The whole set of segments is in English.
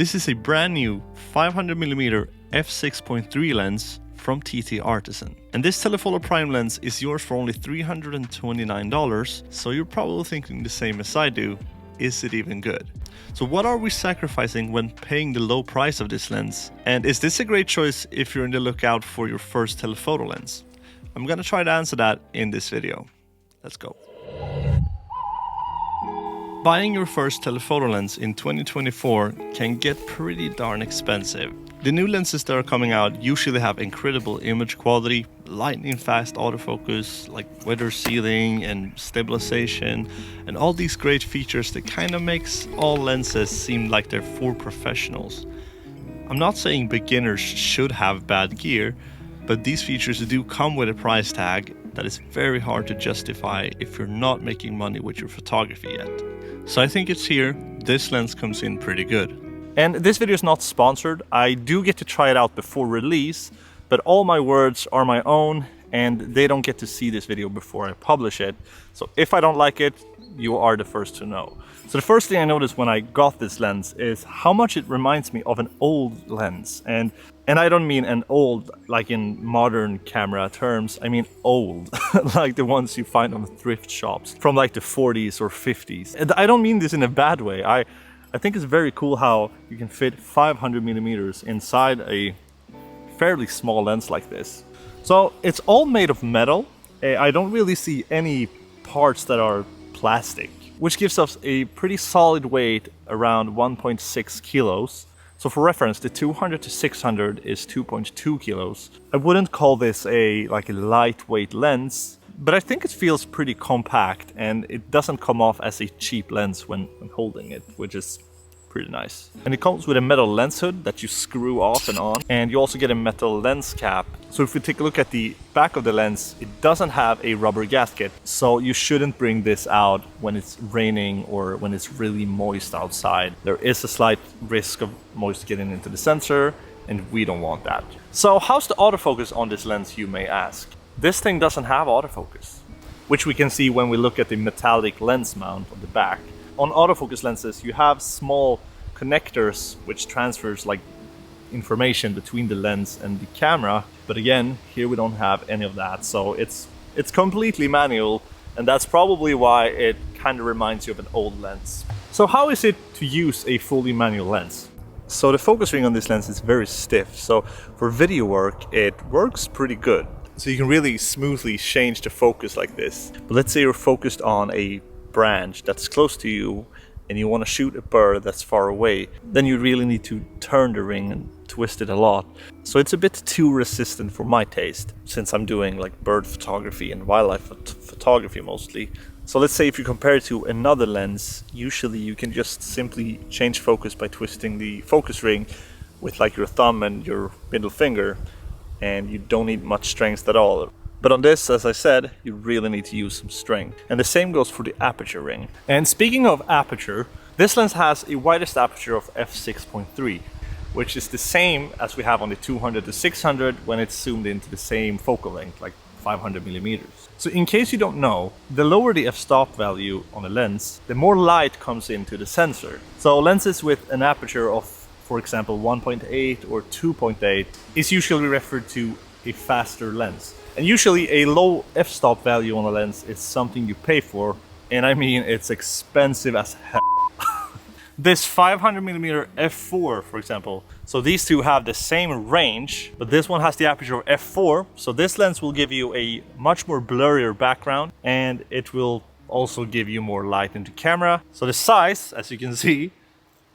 This is a brand new 500mm f6.3 lens from TTArtisan. And this telephoto prime lens is yours for only $329, so you're probably thinking the same as I do. Is it even good? So what are we sacrificing when paying the low price of this lens? And is this a great choice if you're in the lookout for your first telephoto lens? I'm gonna try to answer that in this video. Let's go. Buying your first telephoto lens in 2024 can get pretty darn expensive. The new lenses that are coming out usually have incredible image quality, lightning fast autofocus, like weather sealing and stabilization, and all these great features that kind of makes all lenses seem like they're for professionals. I'm not saying beginners should have bad gear, but these features do come with a price tag that is very hard to justify if you're not making money with your photography yet. So I think it's here. This lens comes in pretty good. And this video is not sponsored. I do get to try it out before release, but all my words are my own and they don't get to see this video before I publish it. So if I don't like it, you are the first to know. So the first thing I noticed when I got this lens is how much it reminds me of an old lens. And I don't mean an old like in modern camera terms, I mean old, like the ones you find on thrift shops from like the 40s or 50s. And I don't mean this in a bad way. I think it's very cool how you can fit 500mm inside a fairly small lens like this. So it's all made of metal. I don't really see any parts that are plastic, which gives us a pretty solid weight around 1.6 kilos. So for reference, the 200 to 600 is 2.2 kilos. I wouldn't call this a lightweight lens, but I think it feels pretty compact and it doesn't come off as a cheap lens when holding it, which is pretty nice. And it comes with a metal lens hood that you screw off and on, and you also get a metal lens cap. So if we take a look at the back of the lens, it doesn't have a rubber gasket, so you shouldn't bring this out when it's raining or when it's really moist outside. There is a slight risk of moisture getting into the sensor, and we don't want that. So how's the autofocus on this lens, you may ask? This thing doesn't have autofocus, which we can see when we look at the metallic lens mount on the back. On autofocus lenses, you have small connectors which transfers like information between the lens and the camera, but again, here we don't have any of that, so it's completely manual, and that's probably why it kind of reminds you of an old lens. So how is it to use a fully manual lens? So the focus ring on this lens is very stiff, so for video work it works pretty good. So you can really smoothly change the focus like this. But let's say you're focused on a branch that's close to you and you want to shoot a bird that's far away, then you really need to turn the ring and twist it a lot. So it's a bit too resistant for my taste, since I'm doing like bird photography and wildlife photography mostly. So let's say if you compare it to another lens, usually you can just simply change focus by twisting the focus ring with like your thumb and your middle finger, and you don't need much strength at all. But on this, as I said, you really need to use some strength. And the same goes for the aperture ring. And speaking of aperture, this lens has a widest aperture of f6.3, which is the same as we have on the 200 to 600 when it's zoomed into the same focal length, like 500mm. So in case you don't know, the lower the f-stop value on a lens, the more light comes into the sensor. So lenses with an aperture of, for example, 1.8 or 2.8 is usually referred to a faster lens. And usually a low f-stop value on a lens is something you pay for, and I mean it's expensive as hell. This 500mm f4, for example, so these two have the same range, but this one has the aperture of f4, so this lens will give you a much more blurrier background, and it will also give you more light into camera. So the size, as you can see,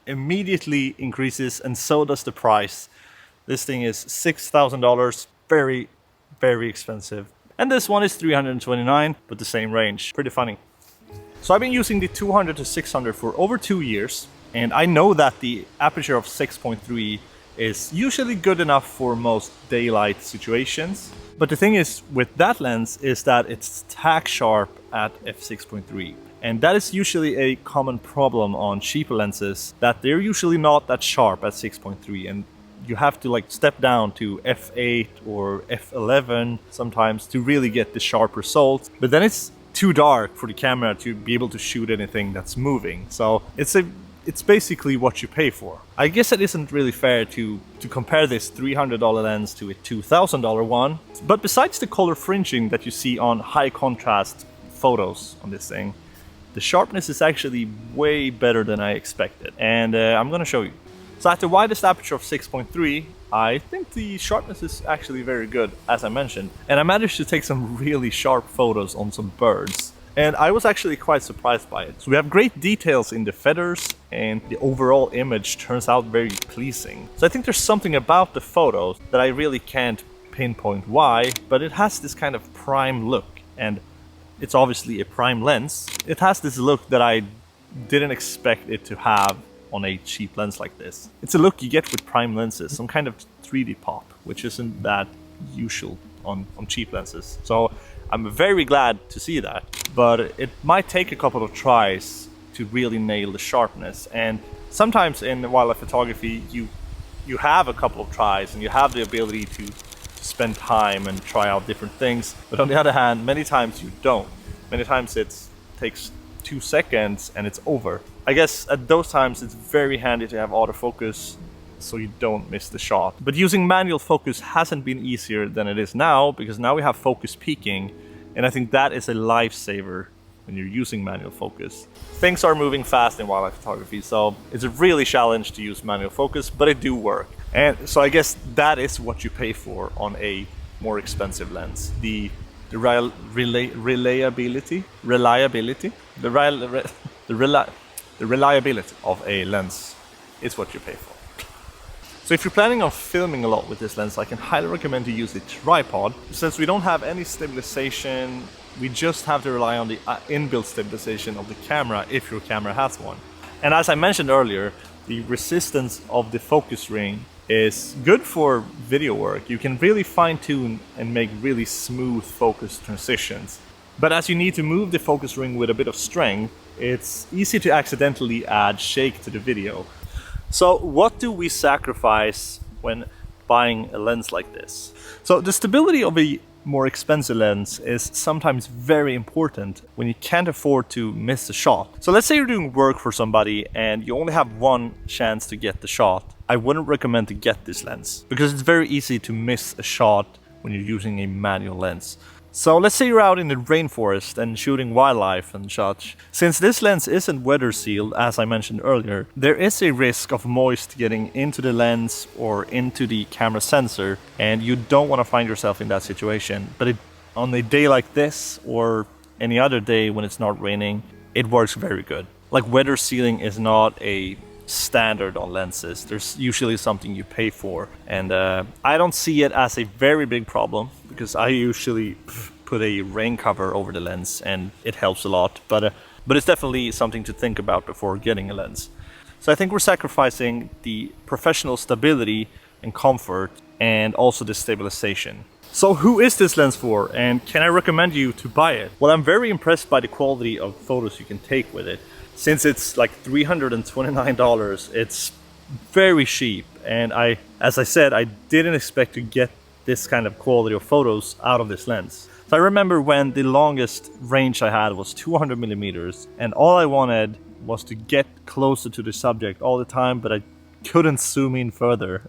immediately increases, and so does the price. This thing is $6,000, very expensive. And this one is $329, but the same range. Pretty funny. So I've been using the 200 to 600 for over 2 years, and I know that the aperture of 6.3 is usually good enough for most daylight situations. But the thing is with that lens is that it's tack sharp at f6.3. And that is usually a common problem on cheaper lenses, that they're usually not that sharp at 6.3, and you have to like step down to f8 or f11 sometimes to really get the sharp results. But then it's too dark for the camera to be able to shoot anything that's moving. So it's a it's basically what you pay for. I guess it isn't really fair to compare this $300 lens to a $2,000 one, but besides the color fringing that you see on high contrast photos on this thing, the sharpness is actually way better than I expected, and I'm gonna show you. So at the widest aperture of 6.3, I think the sharpness is actually very good, as I mentioned, and I managed to take some really sharp photos on some birds. And I was actually quite surprised by it. So we have great details in the feathers, and the overall image turns out very pleasing. So I think there's something about the photos that I really can't pinpoint why, but it has this kind of prime look, and it's obviously a prime lens. It has this look that I didn't expect it to have on a cheap lens like this. It's a look you get with prime lenses, some kind of 3D pop, which isn't that usual on cheap lenses. So I'm very glad to see that, but it might take a couple of tries to really nail the sharpness. And sometimes in wildlife photography, you have a couple of tries and you have the ability to spend time and try out different things. But on the other hand, many times you don't. Many times it takes 2 seconds and it's over. I guess at those times it's very handy to have autofocus so you don't miss the shot. But using manual focus hasn't been easier than it is now, because now we have focus peaking, and I think that is a lifesaver when you're using manual focus. Things are moving fast in wildlife photography, so it's a really challenge to use manual focus, but it do work. And so I guess that is what you pay for on a more expensive lens. The reliability of a lens is what you pay for. So if you're planning on filming a lot with this lens, I can highly recommend to use a tripod. Since we don't have any stabilization, we just have to rely on the inbuilt stabilization of the camera if your camera has one. And as I mentioned earlier, the resistance of the focus ring is good for video work. You can really fine-tune and make really smooth focus transitions. But as you need to move the focus ring with a bit of strength, it's easy to accidentally add shake to the video. So what do we sacrifice when buying a lens like this? So the stability of a more expensive lens is sometimes very important when you can't afford to miss a shot. So let's say you're doing work for somebody and you only have one chance to get the shot. I wouldn't recommend to get this lens because it's very easy to miss a shot when you're using a manual lens. So let's say you're out in the rainforest and shooting wildlife and such. Since this lens isn't weather sealed, as I mentioned earlier, there is a risk of moist getting into the lens or into the camera sensor, and you don't want to find yourself in that situation. But on a day like this or any other day when it's not raining, it works very good. Like, weather sealing is not a standard on lenses. There's usually something you pay for, and I don't see it as a very big problem because I usually put a rain cover over the lens and it helps a lot, but it's definitely something to think about before getting a lens. So I think we're sacrificing the professional stability and comfort and also the stabilization. So who is this lens for, and can I recommend you to buy it? Well, I'm very impressed by the quality of photos you can take with it. Since it's like $329, it's very cheap, and as I said, I didn't expect to get this kind of quality of photos out of this lens. So I remember when the longest range I had was 200 millimeters, and all I wanted was to get closer to the subject all the time, but I couldn't zoom in further.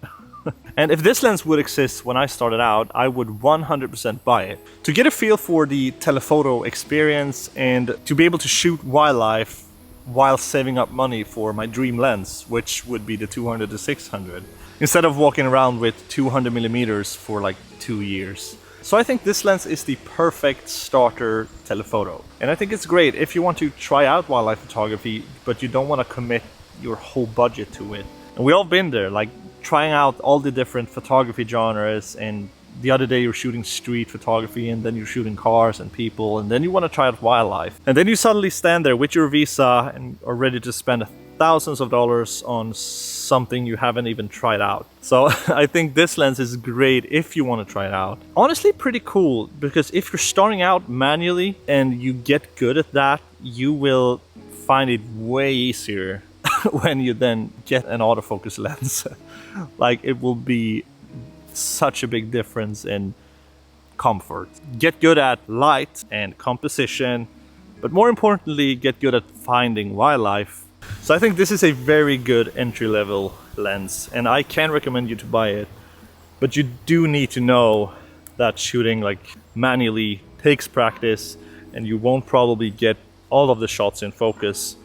And if this lens would exist when I started out, I would 100% buy it. To get a feel for the telephoto experience and to be able to shoot wildlife while saving up money for my dream lens, which would be the 200 to 600, instead of walking around with 200 millimeters for like 2 years. So I think this lens is the perfect starter telephoto. And I think it's great if you want to try out wildlife photography, but you don't want to commit your whole budget to it. And we all been there, like trying out all the different photography genres, and the other day you're shooting street photography, and then you're shooting cars and people, and then you want to try out wildlife. And then you suddenly stand there with your visa and are ready to spend thousands of dollars on something you haven't even tried out. So I think this lens is great if you want to try it out. Honestly, pretty cool, because if you're starting out manually and you get good at that, you will find it way easier when you then get an autofocus lens. Like, it will be such a big difference in comfort. Get good at light and composition, but more importantly, get good at finding wildlife. So I think this is a very good entry-level lens, and I can recommend you to buy it. But you do need to know that shooting like manually takes practice, and you won't probably get all of the shots in focus.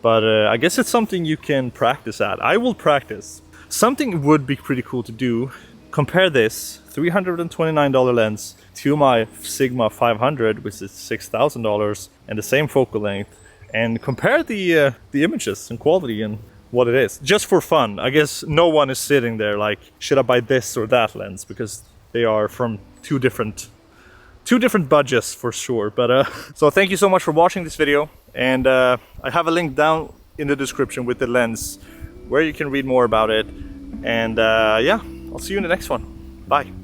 But I guess it's something you can practice at. I will practice. Something would be pretty cool to do. Compare this $329 lens to my Sigma 500, which is $6,000 and the same focal length, and compare the images and quality and what it is, just for fun. I guess no one is sitting there like, should I buy this or that lens, because they are from two different budgets for sure. But so thank you so much for watching this video, and I have a link down in the description with the lens where you can read more about it. And yeah, I'll see you in the next one. Bye.